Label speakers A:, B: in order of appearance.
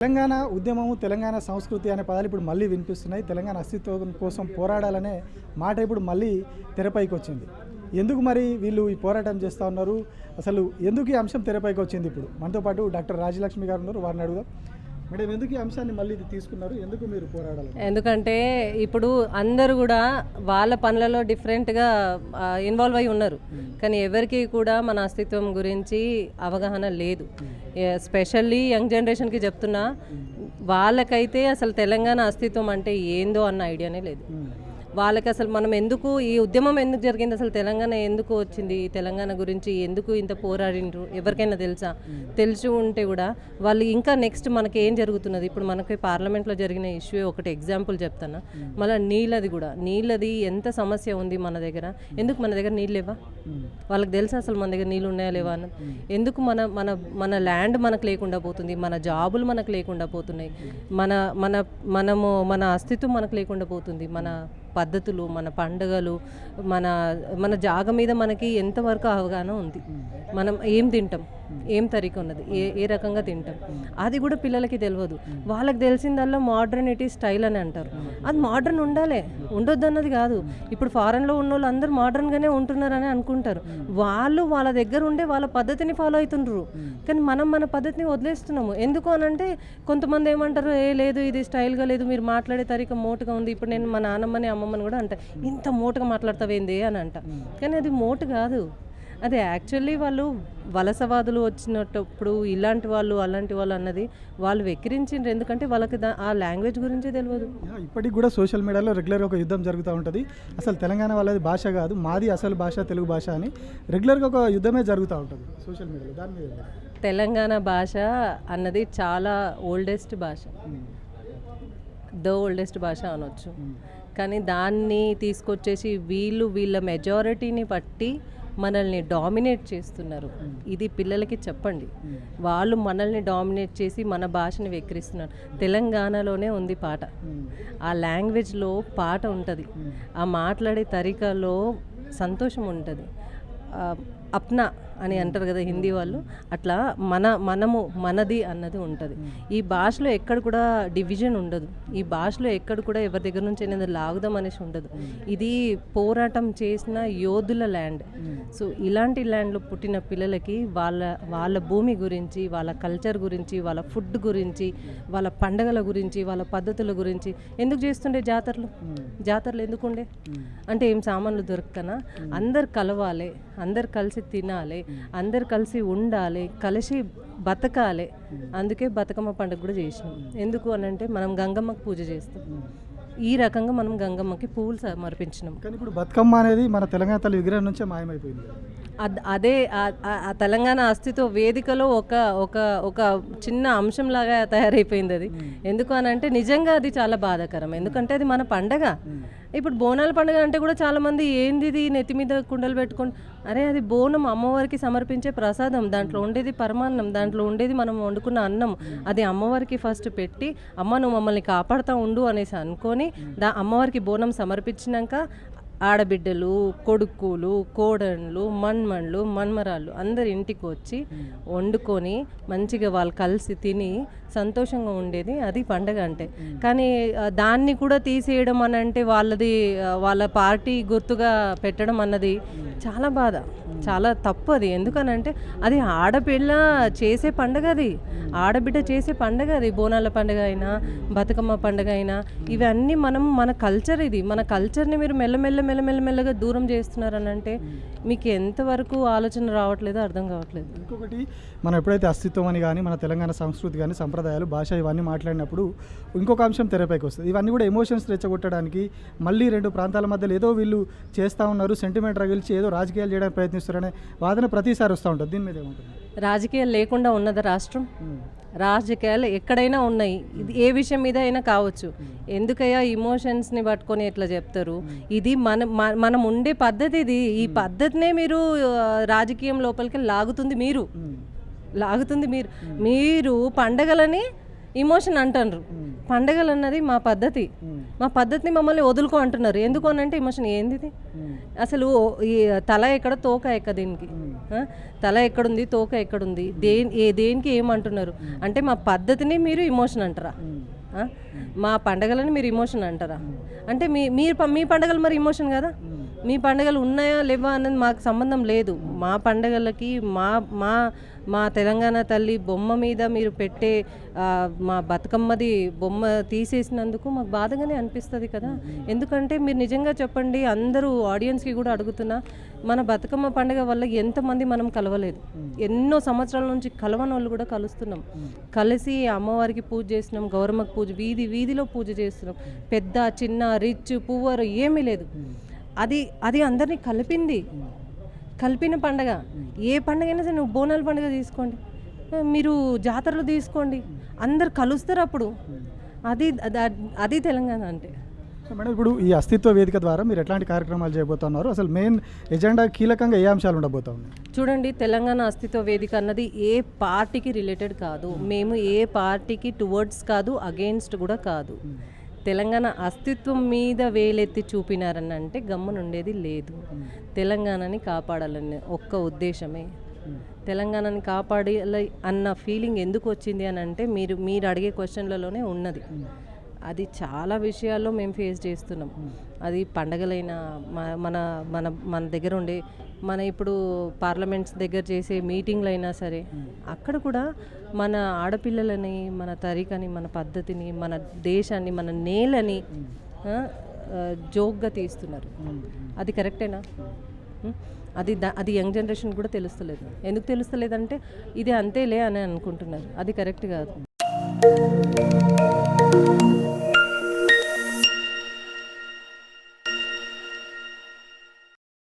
A: తెలంగాణ ఉద్యమము, తెలంగాణ సంస్కృతి అనే పదాలు ఇప్పుడు మళ్ళీ వినిపిస్తున్నాయి. తెలంగాణ అస్తిత్వం కోసం పోరాడాలనే మాట ఇప్పుడు మళ్ళీ తెరపైకి వచ్చింది. ఎందుకు మరి వీళ్ళు ఈ పోరాటం చేస్తూ ఉన్నారు? అసలు ఎందుకు ఈ అంశం తెరపైకి వచ్చింది? ఇప్పుడు మనతో పాటు డాక్టర్ రాజలక్ష్మి గారు ఉన్నారు, వారిని అడుగుదాం. మేడం, ఎందుకు ఈ అంశాన్ని మళ్ళీ తీసుకున్నారు? ఎందుకు మీరు పోరాడాలి?
B: ఎందుకంటే ఇప్పుడు అందరూ కూడా వాళ్ళ పనులలో డిఫరెంట్గా ఇన్వాల్వ్ అయి ఉన్నారు, కానీ ఎవరికి కూడా మన అస్తిత్వం గురించి అవగాహన లేదు. స్పెషల్లీ యంగ్ జనరేషన్కి చెప్తున్నా, వాళ్ళకైతే అసలు తెలంగాణ అస్తిత్వం అంటే ఏందో అన్న ఐడియానే లేదు. వాళ్ళకి అసలు మనం ఎందుకు ఈ ఉద్యమం ఎందుకు జరిగింది, అసలు తెలంగాణ ఎందుకు వచ్చింది, తెలంగాణ గురించి ఎందుకు ఇంత పోరాడిండ్రు ఎవరికైనా తెలుసా? తెలిసి ఉంటే కూడా వాళ్ళు ఇంకా నెక్స్ట్ మనకి ఏం జరుగుతున్నది, ఇప్పుడు మనకి పార్లమెంట్లో జరిగిన ఇష్యూ ఒకటి ఎగ్జాంపుల్ చెప్తాను. మళ్ళీ నీళ్ళది ఎంత సమస్య ఉంది మన దగ్గర. ఎందుకు మన దగ్గర నీళ్ళు లేవా? వాళ్ళకి తెలుసా అసలు మన దగ్గర నీళ్ళు ఉన్నాయా లేవా అన్నది? ఎందుకు మన మన మన ల్యాండ్ మనకు లేకుండా పోతుంది, మన జాబులు మనకు లేకుండా పోతున్నాయి, మన అస్తిత్వం మనకు లేకుండా పోతుంది, మన పద్ధతులు, మన పండుగలు, మన జాగ మీద మనకి ఎంతవరకు అవగాహన ఉంది, మనం ఏం తింటాం, ఏం తరిక ఉన్నది, ఏ రకంగా తింటాం, అది కూడా పిల్లలకి తెలియదు. వాళ్ళకి తెలిసిందల్లా మోడర్నిటీ స్టైల్ అని అంటారు. అది మోడర్న్ ఉండాలి, ఉండొద్దు అన్నది కాదు. ఇప్పుడు ఫారెన్లో ఉన్న వాళ్ళు అందరూ మోడర్న్గానే ఉంటున్నారని అనుకుంటారు. వాళ్ళు వాళ్ళ దగ్గర ఉండే వాళ్ళ పద్ధతిని ఫాలో అవుతుండ్రు, కానీ మనం మన పద్ధతిని వదిలేస్తున్నాము. ఎందుకు అనంటే కొంతమంది ఏమంటారు, లేదు ఇది స్టైల్గా లేదు, మీరు మాట్లాడే తరిక మోటుగా ఉంది. ఇప్పుడు నేను మా నాన్నమ్మని అమ్మమ్మని కూడా అంట, ఇంత మోటుగా మాట్లాడతావేంది అని అంట, కానీ అది మోటు కాదు. అది యాక్చువల్లీ వాళ్ళు వలసవాదులు వచ్చినప్పుడు ఇలాంటి వాళ్ళు అలాంటి వాళ్ళు అన్నది వాళ్ళు వెక్కిరించిండ్రు, ఎందుకంటే వాళ్ళకి ఆ లాంగ్వేజ్ గురించే తెలియదు.
A: ఇప్పటికి కూడా సోషల్ మీడియాలో రెగ్యులర్గా ఒక యుద్ధం జరుగుతూ ఉంటుంది. అసలు తెలంగాణ వాళ్ళది భాష కాదు, మాది అసలు భాష తెలుగు భాష అని రెగ్యులర్గా ఒక యుద్ధమే జరుగుతూ ఉంటుంది సోషల్ మీడియాలో. దాని మీద
B: తెలంగాణ భాష అన్నది చాలా ఓల్డెస్ట్ భాష, ఓల్డెస్ట్ భాష అనొచ్చు. కానీ దాన్ని తీసుకొచ్చేసి వీళ్ళ మెజారిటీని బట్టి మనల్ని డామినేట్ చేస్తున్నారు. ఇది పిల్లలకి చెప్పండి. వాళ్ళు మనల్ని డామినేట్ చేసి మన భాషని వెక్కిరిస్తున్నారు. తెలంగాణలోనే ఉంది పాట, ఆ లాంగ్వేజ్లో పాట ఉంటుంది, ఆ మాట్లాడే తరికలో సంతోషం ఉంటుంది. అప్నా అని అంటారు కదా హిందీ వాళ్ళు, అట్లా మనది అన్నది ఉంటుంది. ఈ భాషలో ఎక్కడ కూడా డివిజన్ ఉండదు, ఈ భాషలో ఎక్కడ కూడా ఎవరి దగ్గర నుంచి అనేది లాగుదాం అనేసి ఉండదు. ఇది పోరాటం చేసిన యోధుల ల్యాండ్. సో ఇలాంటి ల్యాండ్లో పుట్టిన పిల్లలకి వాళ్ళ భూమి గురించి, వాళ్ళ కల్చర్ గురించి, వాళ్ళ ఫుడ్ గురించి, వాళ్ళ పండగల గురించి, వాళ్ళ పద్ధతుల గురించి ఎందుకు చేస్తుండే జాతరలు ఎందుకుండే అంటే ఏం సామాన్లు దొరకనా? అందరు కలవాలి, అందరు కలిసి తినాలి, అందరు కలిసి ఉండాలి, కలిసి బతకాలి. అందుకే బతుకమ్మ పండుగ కూడా చేసినాం. ఎందుకు అనంటే మనం గంగమ్మకి పూజ చేస్తాం, ఈ రకంగా మనం గంగమ్మకి పువ్వులు సమర్పించినాం.
A: కానీ ఇప్పుడు బతుకమ్మ అనేది మన తెలంగాణ తల్లి విగ్రహం నుంచే మాయమైపోయింది.
B: అదే ఆ తెలంగాణ అస్తిత్వ వేదికలో ఒక చిన్న అంశంలాగా తయారైపోయింది అది. ఎందుకు అనంటే నిజంగా అది చాలా బాధాకరం, ఎందుకంటే అది మన పండగ. ఇప్పుడు బోనాల పండుగ అంటే కూడా చాలామంది ఏంది నెత్తి మీద కుండలు పెట్టుకొని, అరే అది బోనం అమ్మవారికి సమర్పించే ప్రసాదం, దాంట్లో ఉండేది పరమాన్నం, దాంట్లో ఉండేది మనం వండుకున్న అన్నం. అది అమ్మవారికి ఫస్ట్ పెట్టి, అమ్మ నువ్వు మమ్మల్ని కాపాడుతూ ఉండు అనేసి అనుకొని అమ్మవారికి బోనం సమర్పించినాక ఆడబిడ్డలు, కొడుకులు, కోడళ్ళు, మన్మరాళ్ళు అందరు ఇంటికి వచ్చి వండుకొని మంచిగా వాళ్ళు కలిసి తిని సంతోషంగా ఉండేది అది పండగ అంటే. కానీ దాన్ని కూడా తీసేయడం అని అంటే వాళ్ళ పార్టీ గుర్తుగా పెట్టడం అన్నది చాలా బాధ, చాలా తప్పు అది. ఎందుకనంటే అది ఆడపిల్ల చేసే పండగ, అది ఆడబిడ్డ చేసే పండగ, అది బోనాల పండుగ అయినా బతుకమ్మ పండుగ అయినా ఇవన్నీ మన కల్చర్. ఇది మన కల్చర్ని మీరు మెల్లమెల్లగా దూరం చేస్తున్నారని అంటే మీకు ఎంతవరకు ఆలోచన రావట్లేదో అర్థం కావట్లేదు.
A: ఇంకొకటి, మనం ఎప్పుడైతే అస్తిత్వం అని కానీ మన తెలంగాణ సంస్కృతి కానీ సంప్రదాయాలు, భాష ఇవన్నీ మాట్లాడినప్పుడు ఇంకొక అంశం తెరపైకి వస్తుంది. ఇవన్నీ కూడా ఎమోషన్స్ రెచ్చగొట్టడానికి మళ్ళీ రెండు ప్రాంతాల మధ్యలో ఏదో వీళ్ళు చేస్తూ ఉన్నారు, సెంటిమెంట్ రగిల్చి ఏదో రాజకీయాలు చేయడానికి ప్రయత్నిస్తారనే వాదన ప్రతిసారి వస్తూ ఉంటుంది. దీని మీద ఏమంటుంది?
B: రాజకీయాలు లేకుండా ఉన్నదా రాష్ట్రం? రాజకీయాలు ఎక్కడైనా ఉన్నాయి, ఇది ఏ విషయం మీద అయినా కావచ్చు. ఎందుకయ్యా ఇమోషన్స్ని పట్టుకొని ఎట్లా చెప్తారు? ఇది మనం ఉండే పద్ధతి, ఇది ఈ పద్ధతినే మీరు రాజకీయం లోపలికి లాగుతుంది మీరు పండగలని ఇమోషన్ అంటారు. పండగలు అన్నది మా పద్ధతి, మా పద్ధతిని మమ్మల్ని వదులుకో అంటున్నారు. ఎందుకు అని అంటే ఇమోషన్ ఏంది ఇది? అసలు ఈ తల ఎక్కడ తోక ఎక్క దీనికి, తల ఎక్కడుంది తోక ఎక్కడుంది, దేనికి ఏమంటున్నారు అంటే మా పద్ధతిని మీరు ఇమోషన్ అంటారా? మా పండగలని మీరు ఇమోషన్ అంటారా? అంటే మీ పండగలు మరి ఇమోషన్ కదా? మీ పండగలు ఉన్నాయా లేవా అన్నది మాకు సంబంధం లేదు. మా పండగలకి మా మా తెలంగాణ తల్లి బొమ్మ మీద మీరు పెట్టే మా బతుకమ్మది బొమ్మ తీసేసినందుకు మాకు బాధగానే అనిపిస్తుంది కదా. ఎందుకంటే మీరు నిజంగా చెప్పండి, అందరూ ఆడియన్స్కి కూడా అడుగుతున్నా, మన బతుకమ్మ పండుగ వల్ల ఎంతమంది మనం కలవలేదు, ఎన్నో సంవత్సరాల నుంచి కలవని వాళ్ళు కూడా కలుస్తున్నాం, కలిసి అమ్మవారికి పూజ చేస్తున్నాం, గౌరమ్మకి పూజ, వీధిలో పూజ చేస్తున్నాం, పెద్ద చిన్న రిచ్ పువ్వరు ఏమీ లేదు. అది అందరినీ కలిపిన పండగ. ఏ పండుగ అయినా సరే, నువ్వు బోనాల పండుగ తీసుకోండి, మీరు జాతరలు తీసుకోండి, అందరు కలుస్తారు అప్పుడు. అది తెలంగాణ అంటే.
A: సో మేడం, ఇప్పుడు ఈ అస్తిత్వ వేదిక ద్వారా మీరు ఎట్లాంటి కార్యక్రమాలు చేయబోతున్నారు? అసలు మెయిన్ ఎజెండా కీలకంగా ఏ అంశాలు ఉండబోతా ఉన్నాయి?
B: చూడండి, తెలంగాణ అస్తిత్వ వేదిక అన్నది ఏ పార్టీకి రిలేటెడ్ కాదు, మేము ఏ పార్టీకి టువర్డ్స్ కాదు, అగెయిన్స్ట్ కూడా కాదు. తెలంగాణ అస్తిత్వం మీద వేలెత్తి చూపినారని అంటే గమ్మునుండేది లేదు. తెలంగాణని కాపాడాలని ఒక్క ఉద్దేశమే. తెలంగాణని కాపాడాలి అన్న ఫీలింగ్ ఎందుకు వచ్చింది అని అంటే మీరు అడిగే క్వశ్చన్లలోనే ఉన్నది. అది చాలా విషయాల్లో మేము ఫేస్ చేస్తున్నాం. అది పండగలైనా మన మన మన దగ్గర ఉండే ఇప్పుడు పార్లమెంట్స్ దగ్గర చేసే మీటింగ్లు అయినా సరే, అక్కడ కూడా మన ఆడపిల్లలని, మన తరికని, మన పద్ధతిని, మన దేశాన్ని, మన నేలని జోక్గా తీస్తున్నారు. అది కరెక్టేనా? అది యంగ్ జనరేషన్ కూడా తెలుస్తలేదు. ఎందుకు తెలుస్తలేదంటే ఇది అంతేలే అని అనుకుంటున్నారు. అది కరెక్ట్ కాదు.